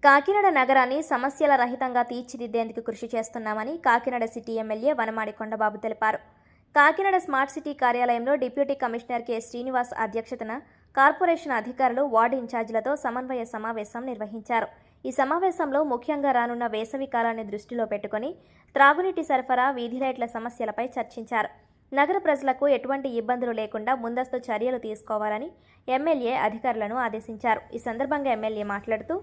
కాకినాడ నగరాన్ని సమస్యల రహితంగా తీర్చిదిద్దేందుకు కృషి చేస్తున్నామని కాకినాడ సిటీ ఎమ్మెల్యే వనమాడి కొండబాబు తెలిపారు. కాకినాడ స్మార్ట్ సిటీ కార్యాలయంలో డిప్యూటీ కమిషనర్ కె శ్రీనివాస్ అధ్యక్షతన కార్పొరేషన్ అధికారులు వార్డు ఇన్ఛార్జీలతో సమన్వయ సమావేశం నిర్వహించారు. ఈ సమావేశంలో ముఖ్యంగా రానున్న వేసవి కాలాన్ని దృష్టిలో పెట్టుకుని త్రాగునీటి సరఫరా, వీధి లైట్ల సమస్యలపై చర్చించారు. నగర ప్రజలకు ఎటువంటి ఇబ్బందులు లేకుండా ముందస్తు చర్యలు తీసుకోవాలని ఎమ్మెల్యే అధికారులను ఆదేశించారు. ఈ సందర్భంగా ఎమ్మెల్యే మాట్లాడుతూ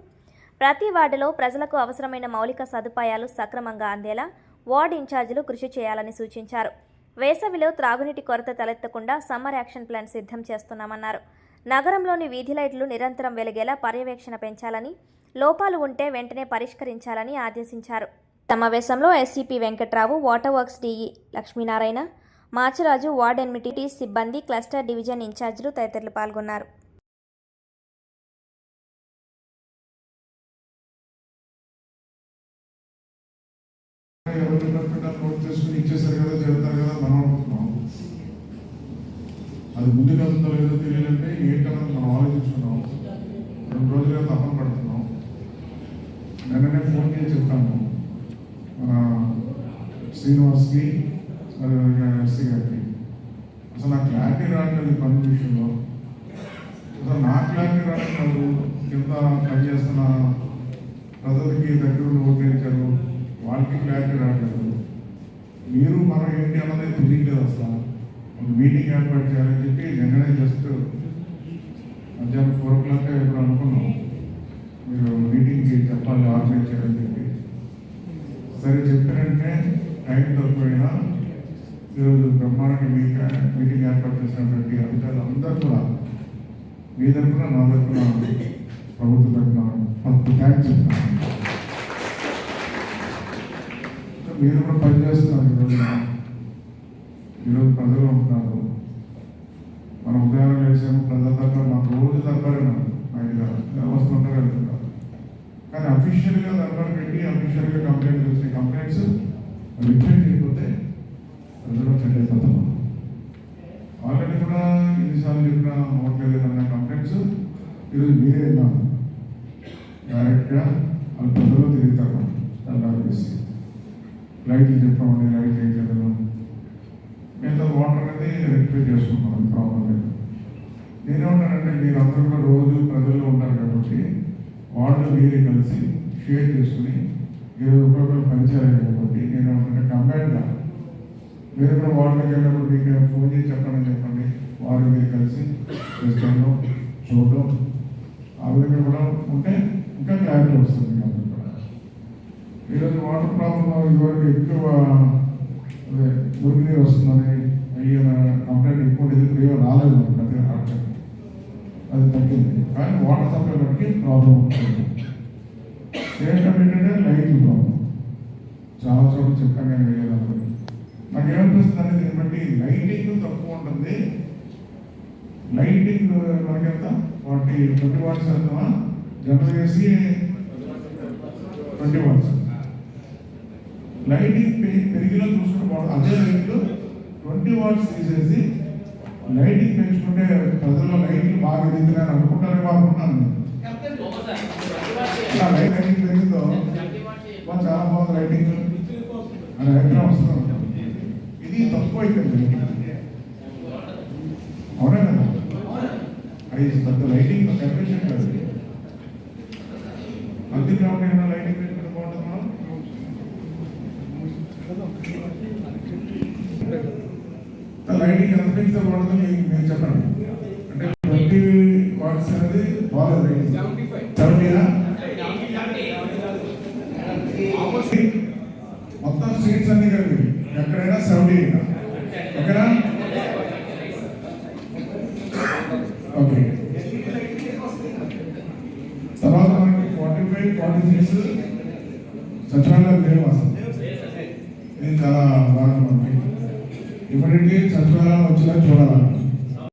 ప్రతి వార్డులో ప్రజలకు అవసరమైన మౌలిక సదుపాయాలు సక్రమంగా అందేలా వార్డు ఇన్ఛార్జీలు కృషి చేయాలని సూచించారు. వేసవిలో త్రాగునీటి కొరత తలెత్తకుండా సమ్మర్ యాక్షన్ ప్లాన్ సిద్ధం చేస్తున్నామన్నారు. నగరంలోని వీధి లైట్లు నిరంతరం వెలిగేలా పర్యవేక్షణ పెంచాలని, లోపాలు ఉంటే వెంటనే పరిష్కరించాలని ఆదేశించారు. సమావేశంలో SCP Venkatrao, water works DE Lakshminarayana, Macharaju, ward ఎన్మిటీ సిబ్బంది, క్లస్టర్ డివిజన్ ఇన్ఛార్జీలు తదితరులు పాల్గొన్నారు. ఇచ్చేసారు కదా, చెబుతారు కదా, మనం అనుకుంటున్నాం. అది ముందుకు వెళ్తుందో లేదో తెలియాలంటే ఏంటన్నది మనం ఆలోచించుకున్నాం. 2 రోజులుగా తప్పన పడుతున్నాం. నిన్ననే ఫోన్ చేసి చెప్తాము మన శ్రీనివాస్కి, ఎస్సీ గారికి. అసలు నాకు క్లారిటీ రావట్లేదు పని విషయంలో. అసలు నా క్లారిటీ రావట్లేదు. కింద పనిచేస్తున్న ప్రజలకి దగ్గర ఓటేయించారు, వాళ్ళకి క్లారిటీ రావట్లేదు. మీరు మనం ఏంటి అన్నది తెలియట్లేదు. అసలు మీటింగ్ ఏర్పాటు చేయాలని చెప్పి నిన్ననే జస్ట్ మధ్యాహ్నం 4 o'clock ఇప్పుడు అనుకున్నాం. మీరు మీటింగ్కి చెప్పాలి, ఆర్గనైజ్ చేయాలని చెప్పి. సరే చెప్పినంటే టైం తక్కువైనా ఈరోజు బ్రహ్మాండంగా మీటింగ్ ఏర్పాటు చేసినటువంటి అధికారులు అందరూ కూడా మీ తరఫున, నా తరఫున, ప్రభుత్వం తరఫున ఫస్ట్ థ్యాంక్స్ చెప్తాను. మీరు కూడా పనిచేస్తున్నారు. ఈరోజు ప్రజలు ఉంటున్నారు. మనం ఉదయాన్నే వేసాము, ప్రజల తరఫున మాకు రోజు దర్బారేనారు, వస్తుంటారు, వెళ్తున్నారు. కానీ అఫీషియల్గా దర్బారు పెట్టి అఫీషియల్గా కంప్లైంట్స్ వచ్చినాయి. కంప్లైంట్స్ రిటర్న్ చేయకపోతే ప్రజలు చెడ్డైపోతాం. ఆల్రెడీ కూడా ఎన్నిసార్లు చెప్పినా అవ్వట్లేదు అన్న కంప్లైంట్స్ ఈరోజు మీరే విన్నాను. డైరెక్ట్గా వాళ్ళు ప్రజలు తిరుగుతారు. దర్బారు వేసి లైట్లు చెప్పామండి, లైట్ వేయలేదు. మిగతా వాటర్ అనేది రెక్టిఫై చేసుకుంటాం, అది ప్రాబ్లం లేదు. నేనేమంటానంటే మీరు అందరూ కూడా రోజు ప్రజల్లో ఉంటారు కాబట్టి వాళ్ళు మీరే కలిసి షేర్ చేసుకుని ఈరోజు ఒక్కొక్కరు పనిచేయాలి కాబట్టి నేనేమంటే కంబైన్డ్గా మీరు కూడా వార్డుకి వెళ్ళినప్పుడు మీకు ఫోన్ చేసి చెప్పండి, వారు మీరు కలిసి రెస్టారెంట్లో చూడడం, ఆ విధంగా కూడా ఉంటే ఇంకా క్లారిటీ వస్తుంది. ఈరోజు వాటర్ ప్రాబ్లం ఇదివరకు ఎక్కువ మురుగునీరు వస్తుందని అయ్యన కంప్లైంట్ ఎక్కువ ఎదురు రాలేదు ప్రతి హాస్టల్. అది తగ్గింది. కానీ వాటర్ సప్లై బట్టి ప్రాబ్లం ఉంటుంది. ఏంటంటే లైట్లు ప్రాబ్లం చాలా చోట్ల చెప్పాను నేను వేయాలని. నాకు ఏమనిపిస్తుంది అనేది దీన్ని బట్టి లైటింగ్ తక్కువ ఉంటుంది. లైటింగ్ మనకెంత 20 watts వెళ్తామా, జనరల్ చేసి 20 watts. లైటింగ్ పెరిగిలో చూసుకుంటే బాగుంటుంది. అదే లైట్లు 20 watts తీసేసి లైటింగ్ పెంచుకుంటే ప్రజల్లో లైట్లు బాగా ఎదుగుతున్నాయని అనుకుంటారేమో అనుకున్నాను. లైటింగ్ పెరిగిందో చాలా బాగుంది లైటింగ్ అని అభిప్రాయం వస్తుంది. ఇది తక్కువ అయిపోయింది. అవునా కదా? అది పెద్ద లైటింగ్ టెంపరేచర్ కాదు. అందుకే కాబట్టి లైటింగ్ పెంచుకుంటే బాగుంటుంది. లైటింగ్ ఎంత పెంచితే బాగుంటుంది మీరు చెప్పండి. అంటే 20 watts అనేది బాగుంది. 70 మొత్తం సీట్స్ అన్ని కలిపి ఎక్కడైనా 70. ఓకేనా? ఓకే. తర్వాత మనకి 45, 46 సచివాలయాలు లేవు అసలు. ఇది చాలా బాగా మనకి ఇమీడియట్లీ సచివాలయం వచ్చినా చూడాలి.